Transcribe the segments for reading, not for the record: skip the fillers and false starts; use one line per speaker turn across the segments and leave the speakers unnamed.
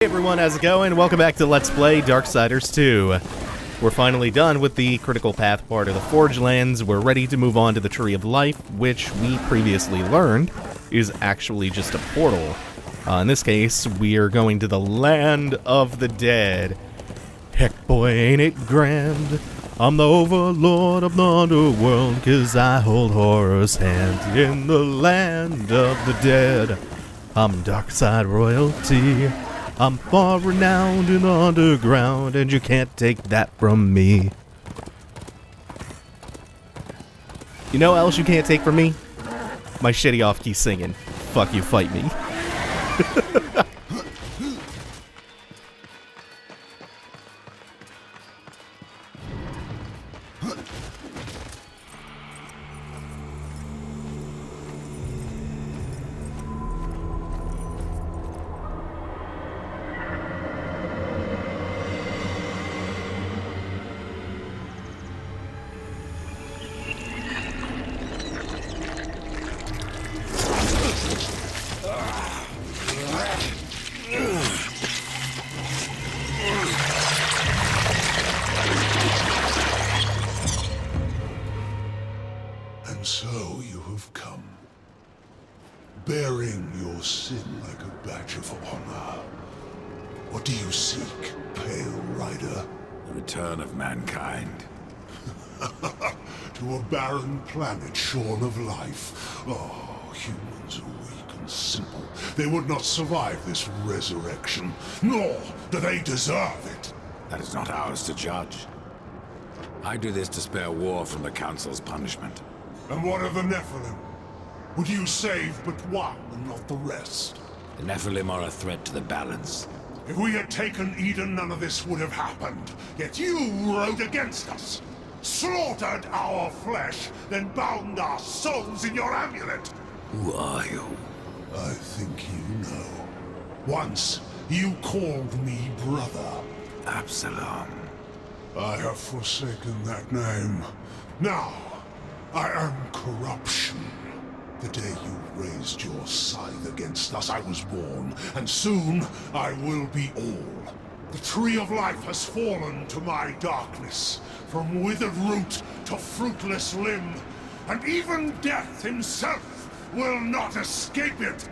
Hey everyone, how's it going? Welcome back to Let's Play Darksiders 2. We're finally done with the critical path part of the Forge Lands. We're ready to move on to the Tree of Life, which we previously learned is actually just a portal. In this case, we are going to the Land of the Dead. Heck boy, ain't it grand? I'm the overlord of the underworld, 'cause I hold horror's hand in the Land of the Dead. I'm Darkside royalty. I'm far renowned in the underground, and you can't take that from me. You know what else you can't take from me? My shitty off-key singing. Fuck you, fight me.
And so you have come, bearing your sin like a badge of honor. What do you seek, Pale Rider?
The return of mankind.
To a barren planet shorn of life. Oh, humans are weak and simple. They would not survive this resurrection, nor do they deserve it.
That is not ours to judge. I do this to spare war from the Council's punishment.
And what of the Nephilim? Would you save but one and not the rest?
The Nephilim are a threat to the balance.
If we had taken Eden, none of this would have happened. Yet you rode against us, slaughtered our flesh, then bound our souls in your amulet.
Who are you?
I think you know. Once, you called me brother.
Absalom.
I have forsaken that name. Now, I am corruption. The day you raised your scythe against us, I was born, and soon I will be all. The Tree of Life has fallen to my darkness, from withered root to fruitless limb, and even death himself will not escape it.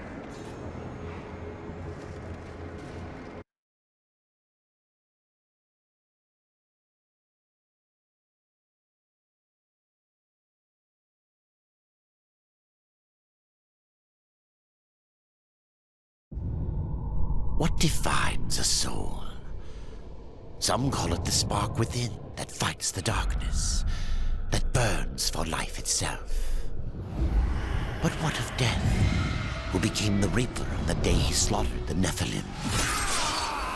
What defines a soul? Some call it the spark within that fights the darkness, that burns for life itself. But what of Death, who became the Reaper on the day he slaughtered the Nephilim?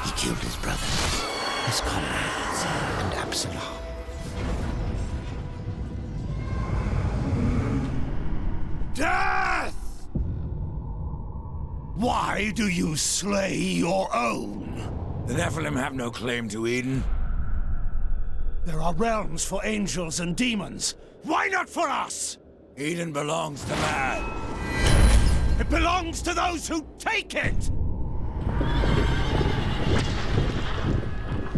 He killed his brothers, his comrades, and Absalom.
Death! Why do you slay your own?
The Nephilim have no claim to Eden.
There are realms for angels and demons. Why not for us?
Eden belongs to man.
It belongs to those who take it!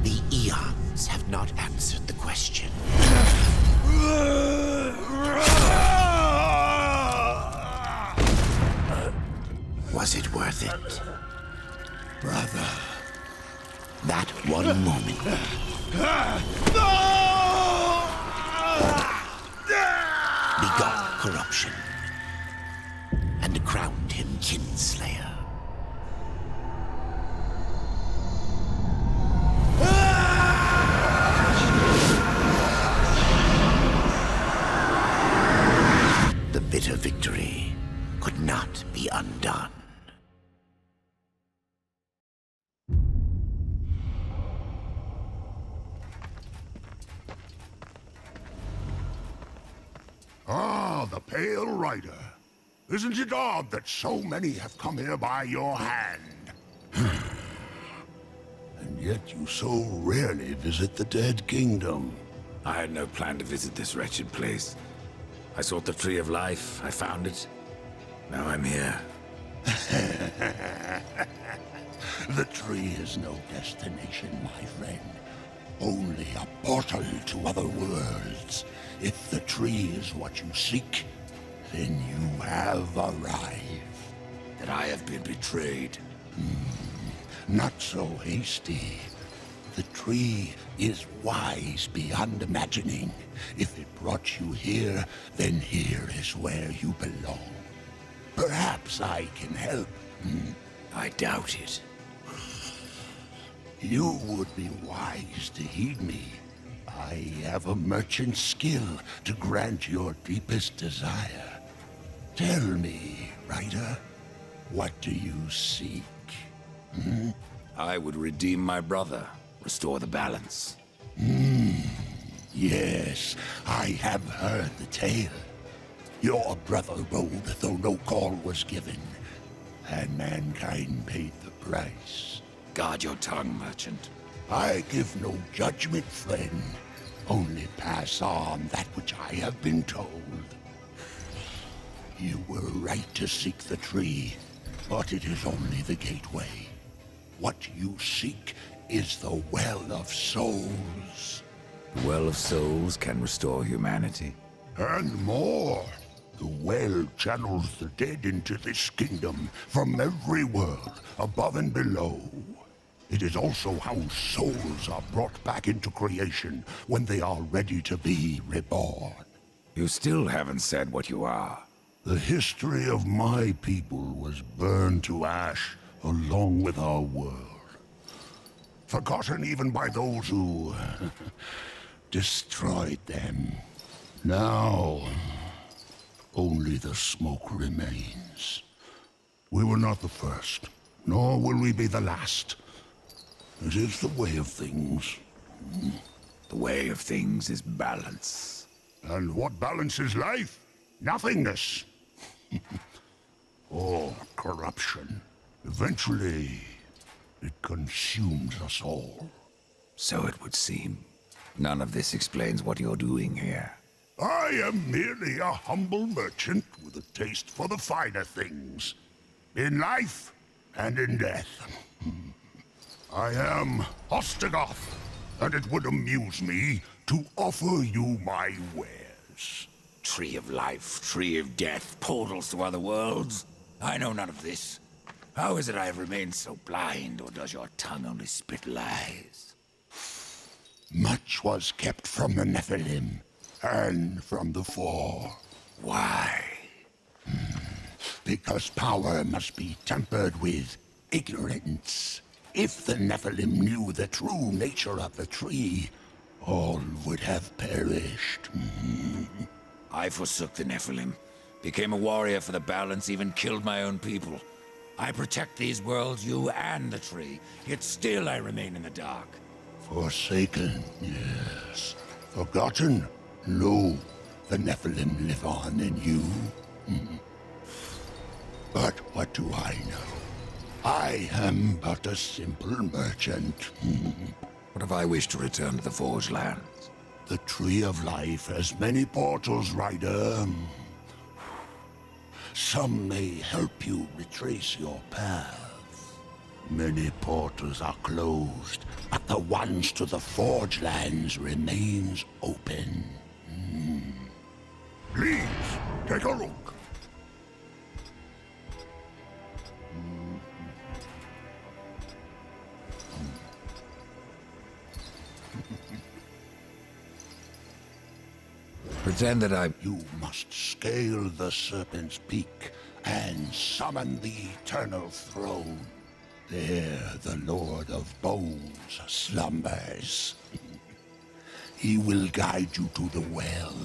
The eons have not answered the question. Was it worth it?
Brother.
That one moment. Begot corruption. And crowned him Kinslayer. The bitter victory could not be undone.
Ah, the Pale Rider. Isn't it odd that so many have come here by your hand? And yet you so rarely visit the Dead Kingdom.
I had no plan to visit this wretched place. I sought the Tree of Life, I found it. Now I'm here.
The tree is no destination, my friend. Only a portal to other worlds. If the tree is what you seek, then you have arrived.
That I have been betrayed.
Not so hasty. The tree is wise beyond imagining. If it brought you here, then here is where you belong. Perhaps I can help.
I doubt it.
You would be wise to heed me. I have a merchant's skill to grant your deepest desire. Tell me, Ryder, what do you seek?
I would redeem my brother, restore the balance.
Yes, I have heard the tale. Your brother rode though no call was given, and mankind paid the price.
Guard your tongue, merchant.
I give no judgment, friend. Only pass on that which I have been told. You were right to seek the tree, but it is only the gateway. What you seek is the Well of Souls.
The Well of Souls can restore humanity.
And more. The well channels the dead into this kingdom from every world, above and below. It is also how souls are brought back into creation when they are ready to be reborn.
You still haven't said what you are.
The history of my people was burned to ash along with our world. Forgotten even by those who destroyed them. Now, only the smoke remains. We were not the first, nor will we be the last. It is the way of things.
The way of things is balance.
And what balances life? Nothingness. Or corruption. Eventually, it consumes us all.
So it would seem. None of this explains what you're doing here.
I am merely a humble merchant with a taste for the finer things. In life and in death. I am Ostagoth, and it would amuse me to offer you my wares.
Tree of life, tree of death, portals to other worlds. I know none of this. How is it I have remained so blind, or does your tongue only spit lies?
Much was kept from the Nephilim, and from the Four.
Why?
Because power must be tempered with ignorance. If the Nephilim knew the true nature of the tree, all would have perished.
I forsook the Nephilim, became a warrior for the balance, even killed my own people. I protect these worlds, you and the tree, yet still I remain in the dark.
Forsaken, yes. Forgotten? No. The Nephilim live on in you. But what do I know? I am but a simple merchant.
What if I wish to return to the Forge Lands?
The Tree of Life has many portals, Ryder. Some may help you retrace your path. Many portals are closed, but the ones to the Forge Lands remains open. Please, take a look.
Pretend that
You must scale the Serpent's Peak and summon the Eternal Throne. There the Lord of Bones slumbers. He will guide you to the well,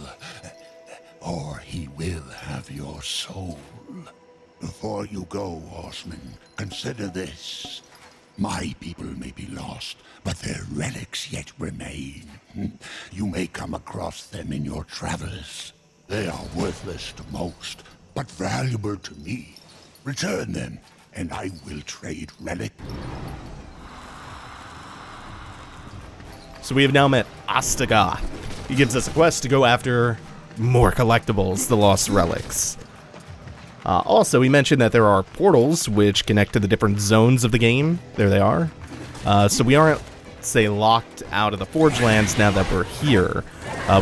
or he will have your soul. Before you go, horsemen, consider this. My people may be lost, but their relics yet remain. You may come across them in your travels. They are worthless to most, but valuable to me. Return them, and I will trade relic.
So we have now met Ostagoth. He gives us a quest to go after more collectibles, the lost relics. Also, we mentioned that there are portals which connect to the different zones of the game. There they are. So we aren't, say, locked out of the Forge Lands now that we're here.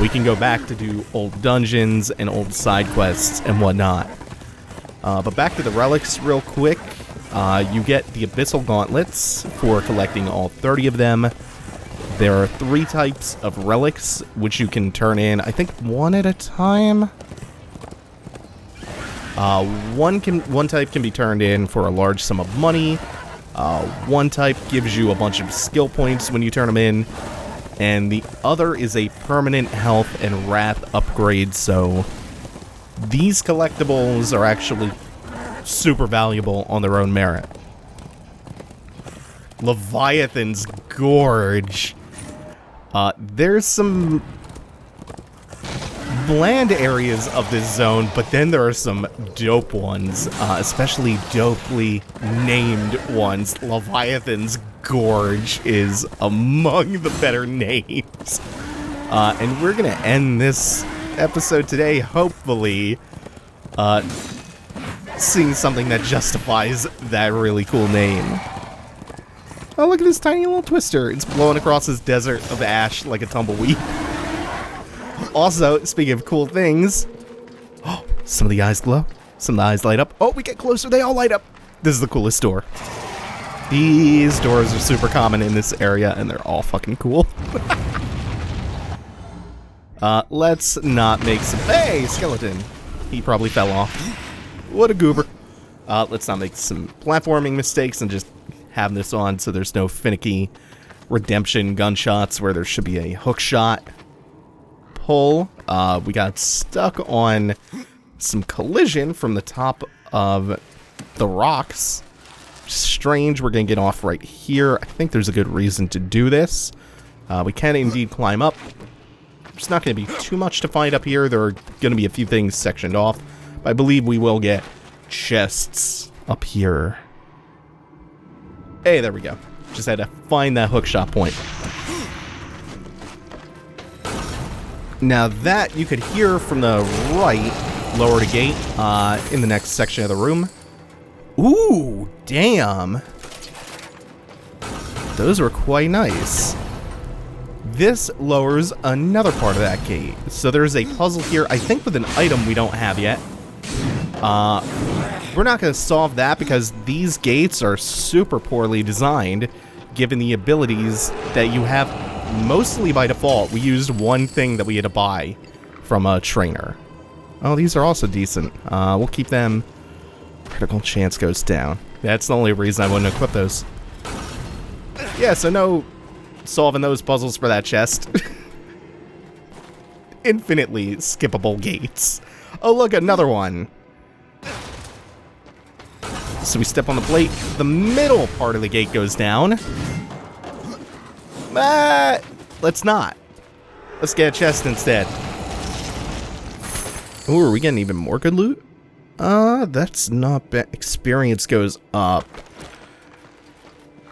We can go back to do old dungeons and old side quests and whatnot. But back to the relics real quick. You get the Abyssal Gauntlets for collecting all 30 of them. There are 3 types of relics which you can turn in, I think, one at a time. One type can be turned in for a large sum of money. One type gives you a bunch of skill points when you turn them in. And the other is a permanent health and wrath upgrade, so these collectibles are actually super valuable on their own merit. Leviathan's Gorge. There's some bland areas of this zone, but then there are some dope ones, especially dopely named ones. Leviathan's Gorge is among the better names. And we're gonna end this episode today, hopefully, seeing something that justifies that really cool name. Oh, look at this tiny little twister. It's blowing across this desert of ash like a tumbleweed. Also, speaking of cool things, oh, some of the eyes glow. Some of the eyes light up. Oh, we get closer, they all light up. This is the coolest door. These doors are super common in this area, and they're all fucking cool. Let's not make some... Hey, skeleton. He probably fell off. What a goober. Let's not make some platforming mistakes and just have this on so there's no finicky redemption gunshots where there should be a hook shot. Pull. We got stuck on some collision from the top of the rocks. Strange, we're gonna get off right here. I think there's a good reason to do this. We can indeed climb up. There's not gonna be too much to find up here. There are gonna be a few things sectioned off. But I believe we will get chests up here. Hey, there we go. Just had to find that hookshot point. Now that you could hear from the right, lower the gate, in the next section of the room. Ooh, damn. Those were quite nice. This lowers another part of that gate. So there's a puzzle here, I think with an item we don't have yet. We're not going to solve that because these gates are super poorly designed, given the abilities that you have mostly by default. We used one thing that we had to buy from a trainer. Oh, these are also decent. We'll keep them. Critical chance goes down. That's the only reason I wouldn't equip those. Yeah, so no solving those puzzles for that chest. Infinitely skippable gates. Oh, look, another one. So we step on the plate. The middle part of the gate goes down. Let's not. Let's get a chest instead. Ooh, are we getting even more good loot? That's not bad. Experience goes up.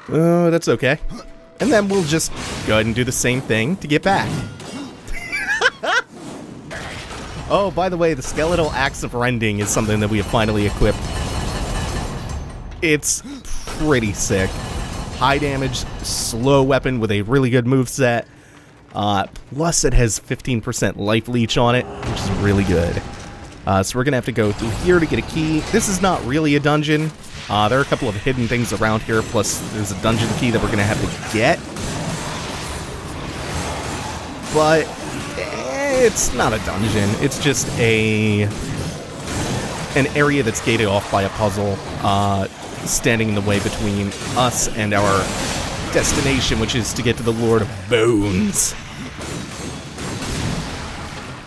That's okay. And then we'll just go ahead and do the same thing to get back. Oh, by the way, the skeletal axe of rending is something that we have finally equipped. It's pretty sick. High damage, slow weapon with a really good moveset. Plus it has 15% life leech on it, which is really good. So we're gonna have to go through here to get a key. This is not really a dungeon. There are a couple of hidden things around here, plus there's a dungeon key that we're gonna have to get. But it's not a dungeon. It's just an area that's gated off by a puzzle, standing in the way between us and our destination, which is to get to the Lord of Bones.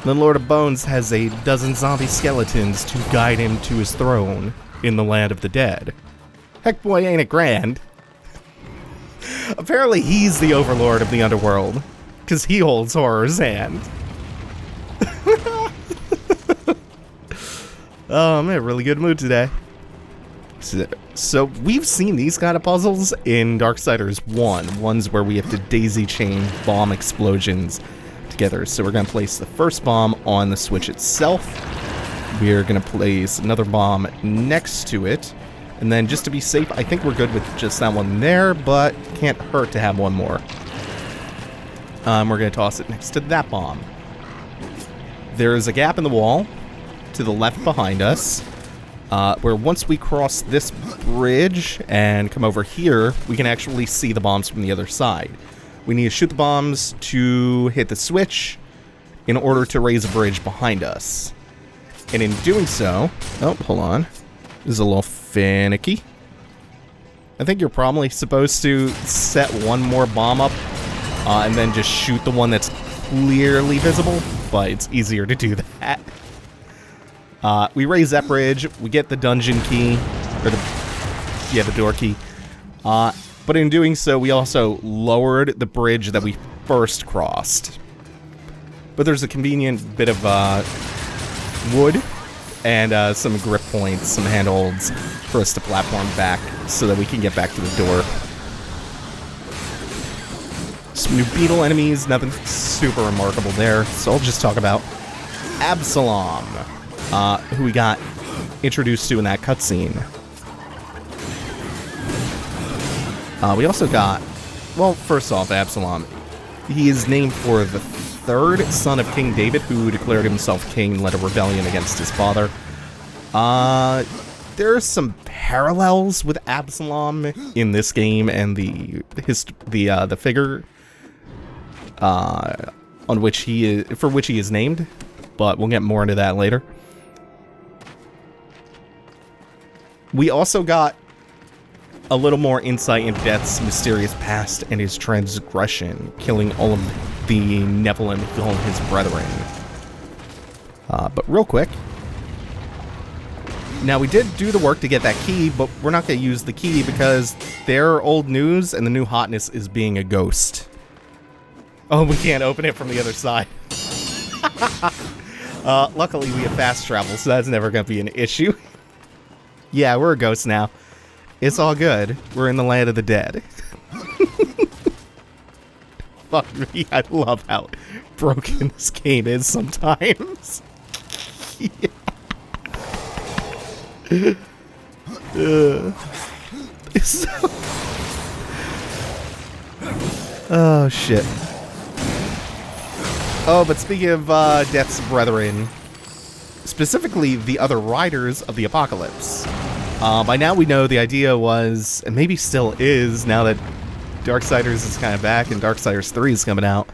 The Lord of Bones has a dozen zombie skeletons to guide him to his throne in the land of the dead. Heck boy, ain't it grand? Apparently he's the overlord of the underworld, because he holds horror's hand. Oh, I'm in a really good mood today. So we've seen these kind of puzzles in Darksiders 1, ones where we have to daisy chain bomb explosions together. So we're going to place the first bomb on the switch itself. we're going to place another bomb next to it. And then just to be safe, I think we're good with just that one there, but can't hurt to have one more. We're going to toss it next to that bomb. There is a gap in the wall to the left behind us, where once we cross this bridge and come over here, we can actually see the bombs from the other side. We need to shoot the bombs to hit the switch in order to raise a bridge behind us. And in doing so... Oh, hold on. This is a little finicky. I think you're probably supposed to set one more bomb up and then just shoot the one that's clearly visible, but it's easier to do that. We raise that bridge, we get the dungeon key, or the door key. But in doing so, we also lowered the bridge that we first crossed. But there's a convenient bit of wood and some grip points, some handholds for us to platform back so that we can get back to the door. Some new beetle enemies, nothing super remarkable there. So I'll just talk about Absalom, who we got introduced to in that cutscene. We also got, well, first off, Absalom. He is named for the third son of King David, who declared himself king and led a rebellion against his father. There are some parallels with Absalom in this game and the figure on which for which he is named, but we'll get more into that later. We also got a little more insight into Death's mysterious past and his transgression, killing all of the Nephilim who call his brethren. But real quick, now we did do the work to get that key, but we're not going to use the key because they're old news and the new hotness is being a ghost. Oh, we can't open it from the other side. Luckily we have fast travel, so that's never going to be an issue. Yeah, we're a ghost now. It's all good. We're in the land of the dead. Fuck me, I love how broken this game is sometimes. Yeah. Oh, shit. Oh, but speaking of Death's brethren, specifically the other riders of the apocalypse. By now we know the idea was, and maybe still is, now that Darksiders is kind of back and Darksiders 3 is coming out,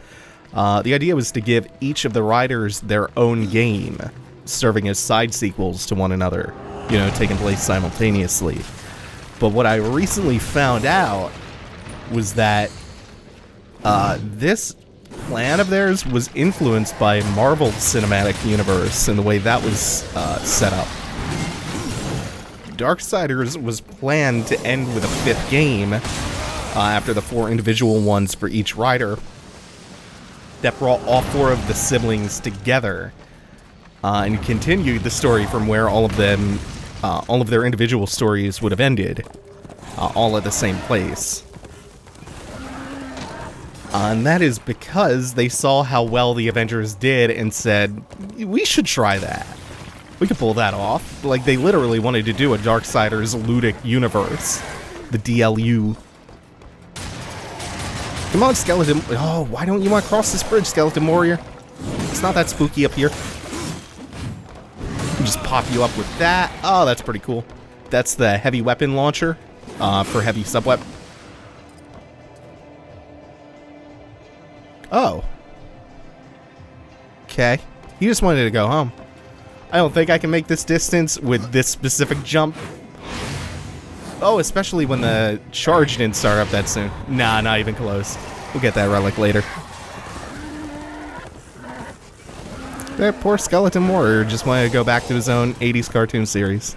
the idea was to give each of the riders their own game, serving as side sequels to one another, you know, taking place simultaneously. But what I recently found out was that this plan of theirs was influenced by Marvel's cinematic universe and the way that was set up. Darksiders was planned to end with a fifth game after the 4 individual ones for each rider that brought all 4 of the siblings together and continued the story from where all of their individual stories would have ended, all at the same place. And that is because they saw how well the Avengers did and said, we should try that. We could pull that off. Like, they literally wanted to do a Darksiders Ludic universe. The DLU. Come on, Skeleton. Oh, why don't you want to cross this bridge, Skeleton Warrior? It's not that spooky up here. Just pop you up with that. Oh, that's pretty cool. That's the heavy weapon launcher for heavy subweapon. Oh. Okay. He just wanted to go home. I don't think I can make this distance with this specific jump. Oh, especially when the charge didn't start up that soon. Nah, not even close. We'll get that relic later. That poor Skeleton Warrior just wanted to go back to his own 80s cartoon series.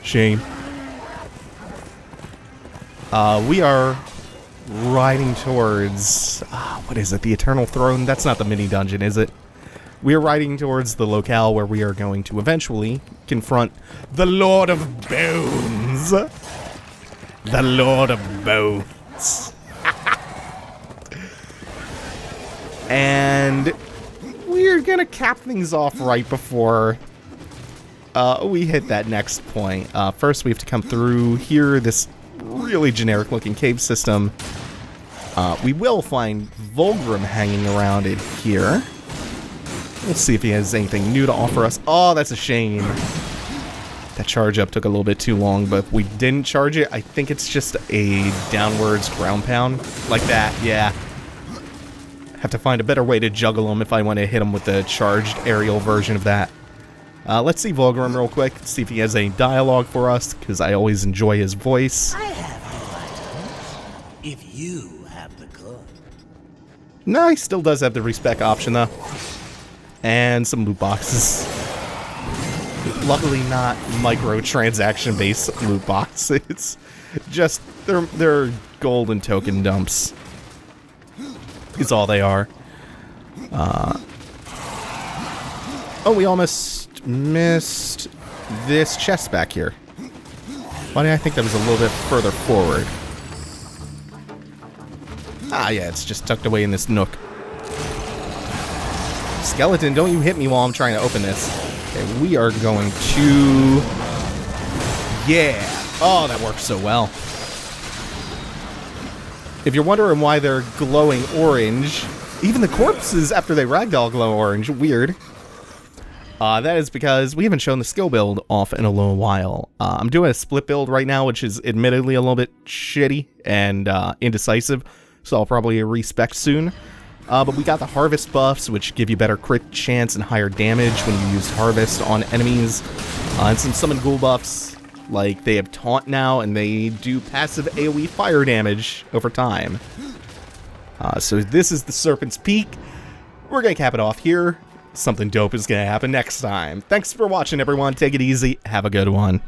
Shame. We are riding towards... what is it? The Eternal Throne? That's not the mini dungeon, is it? We are riding towards the locale where we are going to eventually confront the Lord of Bones. The Lord of Bones. And we're gonna cap things off right before we hit that next point. First, we have to come through here, this really generic-looking cave system. We will find Vulgrim hanging around in here. We'll see if he has anything new to offer us. Oh, that's a shame. That charge up took a little bit too long, but if we didn't charge it, I think it's just a downwards ground pound. Like that, yeah. Have to find a better way to juggle him if I want to hit him with the charged aerial version of that. Let's see Vulgrim real quick, see if he has any dialogue for us, because I always enjoy his voice.
I have no items, if you have the good.
No, he still does have the respec option, though. And some loot boxes. Luckily not microtransaction-based loot boxes. Just, they're golden token dumps. Is all they are. Oh, we almost missed this chest back here. Why did I think that was a little bit further forward? Ah, yeah, it's just tucked away in this nook. Skeleton, don't you hit me while I'm trying to open this. Okay, we are going to... Yeah! Oh, that works so well. If you're wondering why they're glowing orange, even the corpses after they ragdoll glow orange. Weird. That is because we haven't shown the skill build off in a little while. I'm doing a split build right now, which is admittedly a little bit shitty and indecisive, so I'll probably respec soon. But we got the harvest buffs, which give you better crit chance and higher damage when you use harvest on enemies. And some summon ghoul buffs, like they have taunt now, and they do passive AoE fire damage over time. So this is the Serpent's Peak. We're going to cap it off here. Something dope is going to happen next time. Thanks for watching, everyone. Take it easy. Have a good one.